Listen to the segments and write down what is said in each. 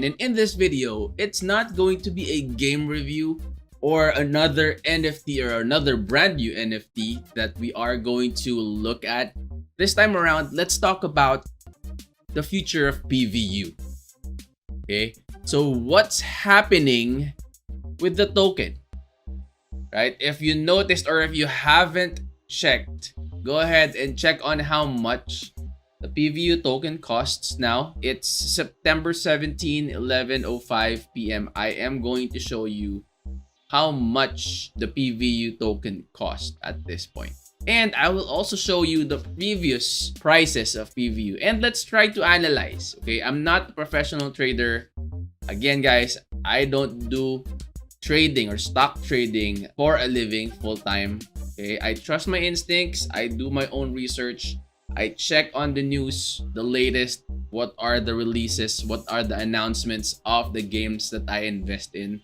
again, and in this video, it's not going to be a game review or another NFT or another brand new NFT that we are going to look at. This time around, let's talk about the future of PVU. Okay, so what's happening with the token, right? If you noticed or if you haven't checked, go ahead and check on how much the PVU token costs now. It's September 17, 11:05 p.m. I am going to show you how much the PVU token cost at this point. And I will also show you the previous prices of PVU. And let's try to analyze. Okay, I'm not a professional trader. Again, guys, I don't do trading or stock trading for a living full-time. Okay, I trust my instincts. I do my own research. I check on the news, the latest, what are the releases, what are the announcements of the games that I invest in.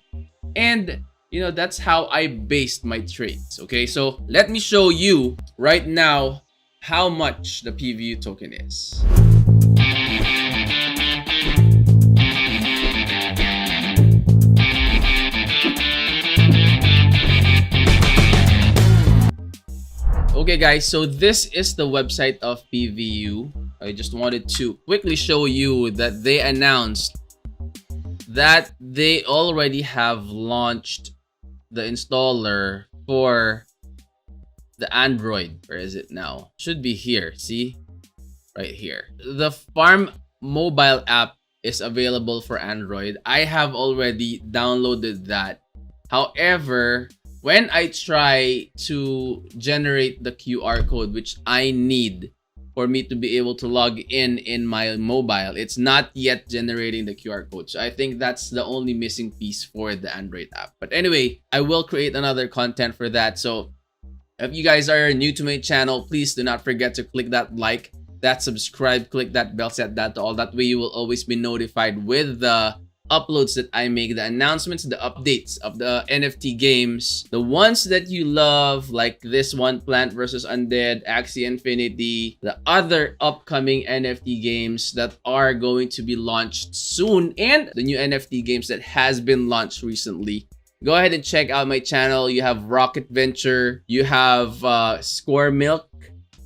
And that's how I based my trades. Okay, so let me show you right now how much the PVU token is. Okay guys, so this is the website of PVU. I just wanted to quickly show you that they announced that they already have launched the installer for the Android. Where is it now? Should be here. See? Right here. The Farm mobile app is available for Android. I have already downloaded that. However, when I try to generate the QR code, which I need for me to be able to log in my mobile, it's not yet generating the QR code. So I think that's the only missing piece for the Android app. But anyway, I will create another content for that. So if you guys are new to my channel, please do not forget to click that like, that subscribe, click that bell, set that to all. That way you will always be notified with the uploads that I make, the announcements, the updates of the NFT games, the ones that you love, like this one, Plant vs. Undead, Axie Infinity, the other upcoming NFT games that are going to be launched soon, and the new NFT games that has been launched recently. Go ahead and check out my channel. You have Rocket Venture, you have Score Milk,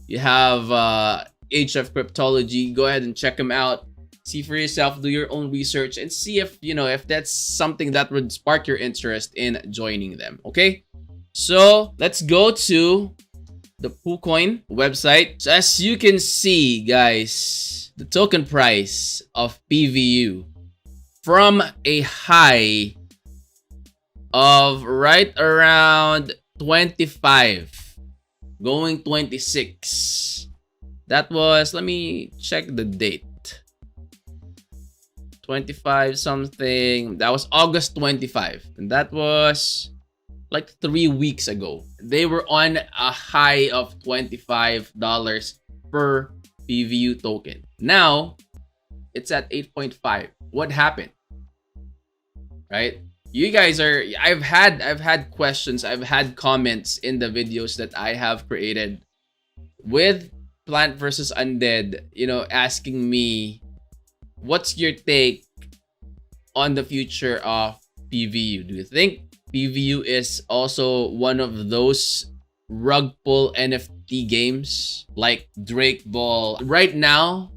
you have Age of Cryptology. Go ahead and check them out. See for yourself, do your own research, and see if if that's something that would spark your interest in joining them. Okay, so let's go to the PooCoin website. So as you can see, guys, the token price of PVU from a high of right around 25 going 26. That was, let me check the date. 25 something. That was August 25, and that was like 3 weeks ago. They were on a high of $25 per PVU token. Now it's at 8.5. What happened? Right? You guys are, I've had questions, I've had comments in the videos that I have created with Plant vs. Undead, asking me, what's your take on the future of PVU? Do you think PVU is also one of those rug pull NFT games like Drake Ball? Right now,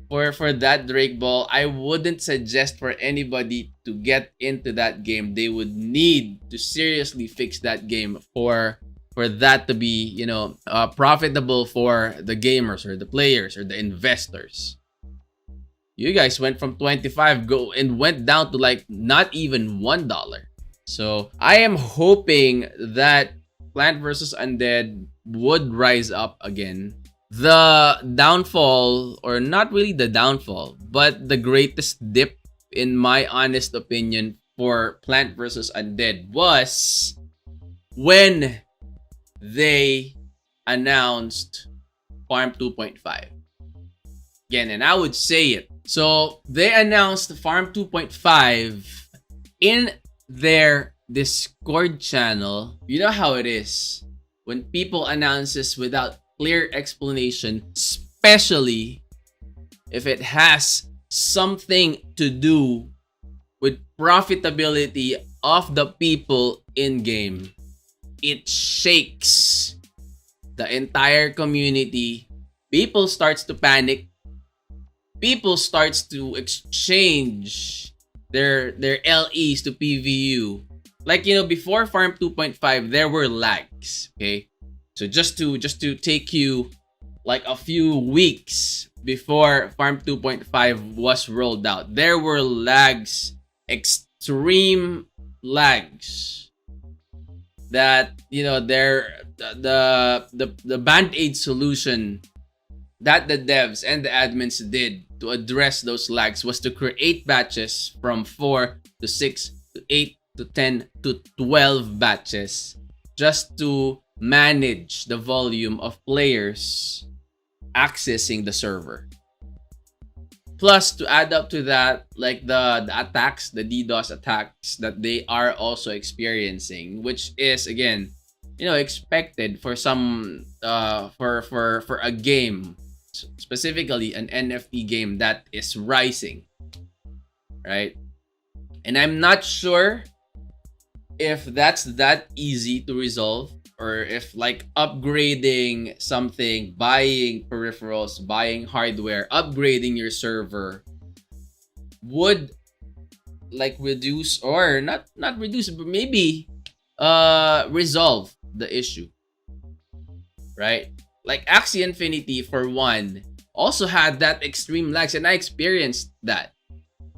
for that Drake Ball, I wouldn't suggest for anybody to get into that game. They would need to seriously fix that game for that to be, profitable for the gamers or the players or the investors. You guys went from 25 and went down to like not even $1. So I am hoping that Plant vs. Undead would rise up again. The downfall, or not really the downfall, but the greatest dip, in my honest opinion, for Plant vs. Undead was when they announced Farm 2.5. Again, and I would say it. So they announced Farm 2.5 in their Discord channel. You know how it is when people announces without clear explanation, especially if it has something to do with profitability of the people in game, it shakes the entire community. People starts to panic. People starts to exchange their LEs to PVU. Like, before Farm 2.5, there were lags. Okay, so just to take you like a few weeks before Farm 2.5 was rolled out, there were lags, extreme lags, that the band-aid solution that the devs and the admins did to address those lags was to create batches from 4 to 6 to 8 to 10 to 12 batches, just to manage the volume of players accessing the server. Plus, to add up to that, like the attacks, the DDoS attacks that they are also experiencing, which is again, expected for some for a game, specifically an NFT game that is rising, right? And I'm not sure if that's that easy to resolve, or if like upgrading something, buying peripherals, buying hardware, upgrading your server would like reduce, or not reduce, but maybe resolve the issue, right? Like Axie Infinity, for one, also had that extreme lags, and I experienced that.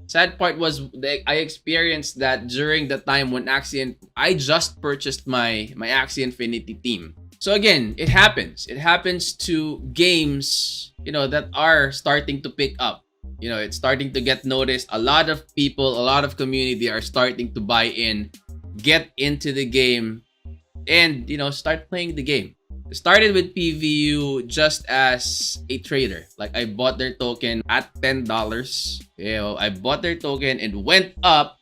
Sad part was I experienced that during the time when I just purchased my Axie Infinity team. So again, it happens. It happens to games, that are starting to pick up. It's starting to get noticed. A lot of people, a lot of community are starting to buy in, get into the game, and start playing the game. It started with PVU just as a trader. Like, I bought their token at $10. I bought their token and went up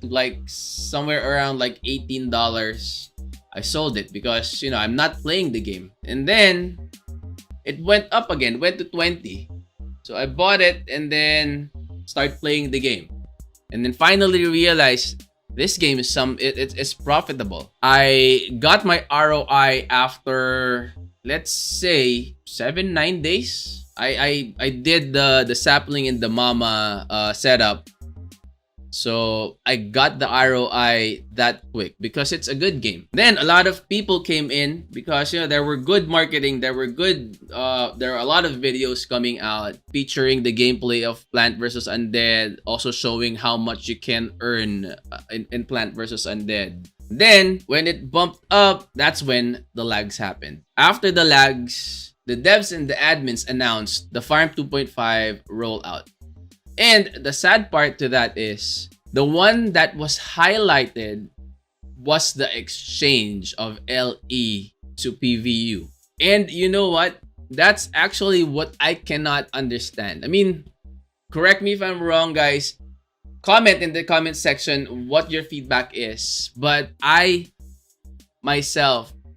to like somewhere around like $18. I sold it because I'm not playing the game. And then it went up again, went to 20. So I bought it and then start playing the game. And then finally realized this game is it's profitable. I got my ROI after, let's say, 7-9 days. I did the sapling and the mama setup. So I got the ROI that quick because it's a good game. Then a lot of people came in because there were good marketing, there were a lot of videos coming out featuring the gameplay of Plant vs Undead, also showing how much you can earn in Plant vs Undead. Then when it bumped up, that's when the lags happened. After the lags, the devs and the admins announced the Farm 2.5 rollout. And the sad part to that is, the one that was highlighted was the exchange of LE to PVU. And you know what? That's actually what I cannot understand. I mean, correct me if I'm wrong, guys. Comment in the comment section what your feedback is. But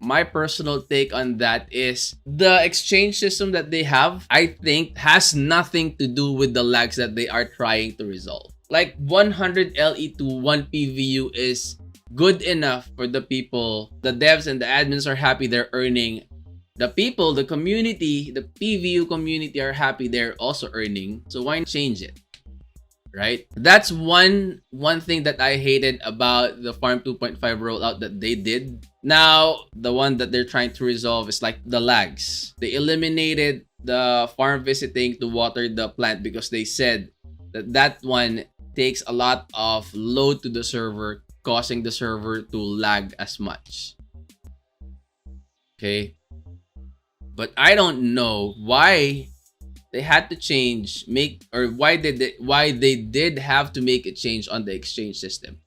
my personal take on that is the exchange system that they have, I think, has nothing to do with the lags that they are trying to resolve. Like 100 LE to 1 PVU is good enough for the people. The devs and the admins are happy, they're earning. The people, the community, the PVU community are happy, they're also earning. So why not change it? Right? That's one thing that I hated about the Farm 2.5 rollout that they did. Now, the one that they're trying to resolve is like the lags. They eliminated the farm visiting to water the plant because they said that one takes a lot of load to the server, causing the server to lag as much. Okay? But I don't know why they had to change, why they did have to make a change on the exchange system.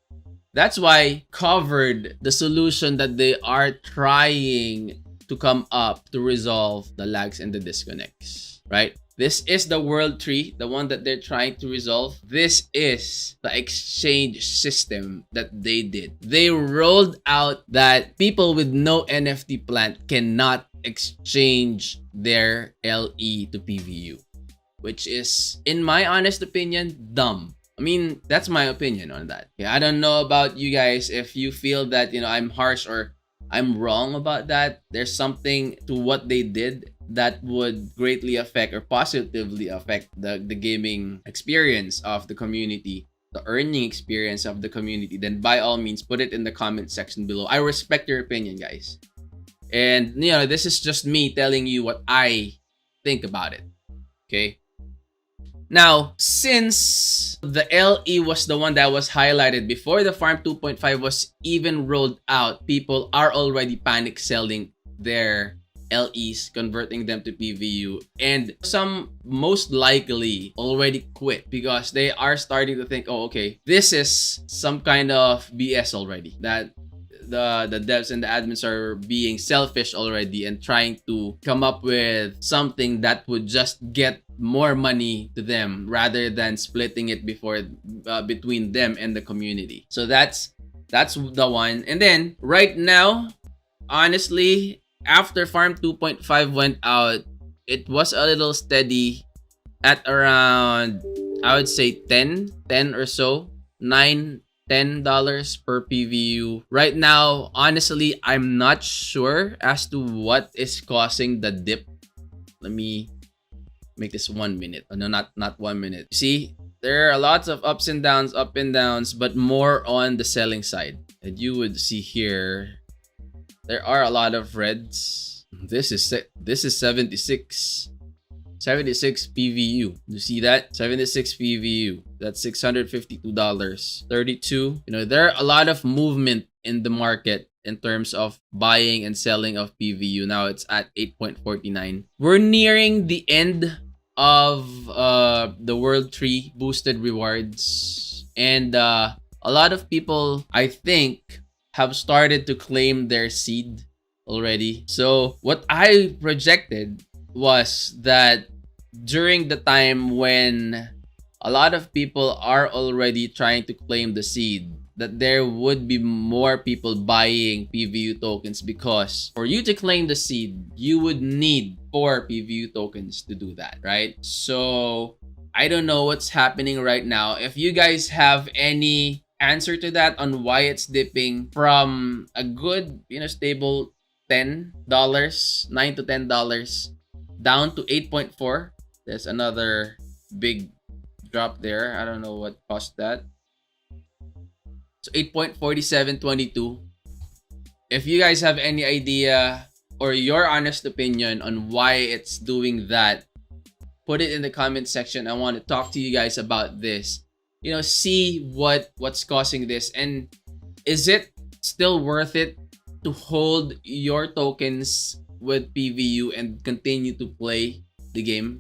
That's why covered the solution that they are trying to come up to resolve the lags and the disconnects, right? This is the world tree, the one that they're trying to resolve. This is the exchange system that they did. They rolled out that people with no NFT plant cannot exchange their LE to PVU, which is, in my honest opinion, dumb. I mean, that's my opinion on that. Yeah, I don't know about you guys if you feel that, I'm harsh or I'm wrong about that. There's something to what they did that would greatly affect or positively affect the gaming experience of the community, the earning experience of the community, then by all means put it in the comment section below. I respect your opinion, guys. And this is just me telling you what I think about it. Okay? Now, since the LE was the one that was highlighted before the Farm 2.5 was even rolled out, people are already panic selling their LEs, converting them to PVU, and some most likely already quit because they are starting to think, oh, okay, this is some kind of BS already, that the devs and the admins are being selfish already and trying to come up with something that would just get more money to them rather than splitting it between them and the community. So that's the one. And then right now, honestly, after Farm 2.5 went out, it was a little steady at around, I would say 10 or so, $9-10 per PVU. Right now, honestly, I'm not sure as to what is causing the dip. Let me make this 1 minute. Oh, no, not 1 minute. See, there are lots of ups and downs, but more on the selling side. And you would see here, there are a lot of reds. This is 76 PVU. You see that? 76 PVU. That's $652. 32. There are a lot of movement in the market in terms of buying and selling of PVU. Now it's at 8.49. We're nearing the end of the World Tree boosted rewards. And a lot of people, I think, have started to claim their seed already. So what I projected was that during the time when a lot of people are already trying to claim the seed, that there would be more people buying PVU tokens, because for you to claim the seed, you would need 4 PVU tokens to do that, right? So I don't know what's happening right now. If you guys have any answer to that on why it's dipping from a good, stable $10, $9 to $10 down to 8.4, there's another big drop there. I don't know what caused that. So 8.4722. If you guys have any idea or your honest opinion on why it's doing that, put it in the comment section. I want to talk to you guys about this. See what's causing this, and is it still worth it to hold your tokens with PVU and continue to play the game?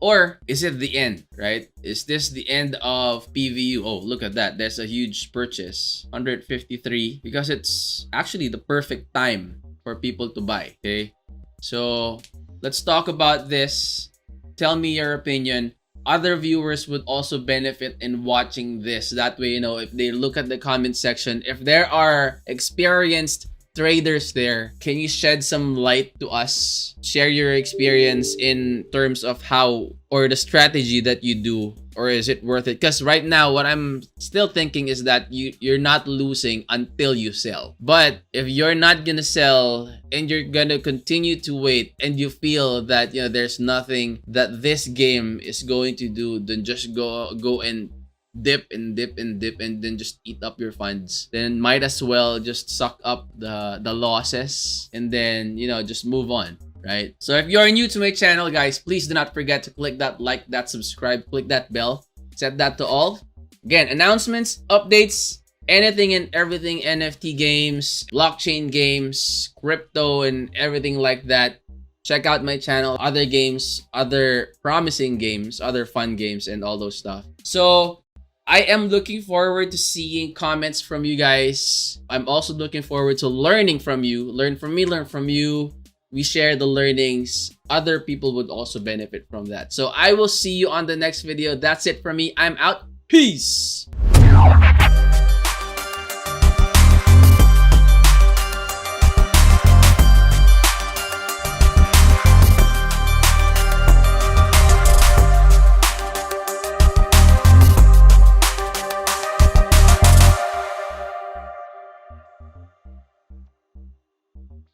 Or is it the end, right? Is this the end of PVU? Oh, look at that. There's a huge purchase. 153. Because it's actually the perfect time for people to buy. Okay? So, let's talk about this. Tell me your opinion. Other viewers would also benefit in watching this. That way, if they look at the comment section, if there are experienced traders there, can you shed some light to us? Share your experience in terms of how or the strategy that you do, or is it worth it? Because right now, what I'm still thinking is that you're not losing until you sell. But if you're not gonna sell and you're gonna continue to wait, and you feel that there's nothing that this game is going to do, then just go and dip and then just eat up your funds. Then might as well just suck up the losses and then just move on, right? So if you're new to my channel, guys, please do not forget to click that like, that subscribe, click that bell, set that to all. Again, announcements, updates, anything and everything NFT games, blockchain games, crypto, and everything like that. Check out my channel, other games, other promising games, other fun games, and all those stuff. So I am looking forward to seeing comments from you guys. I'm also looking forward to learning from you. Learn from me, learn from you. We share the learnings. Other people would also benefit from that. So I will see you on the next video. That's it from me. I'm out. Peace.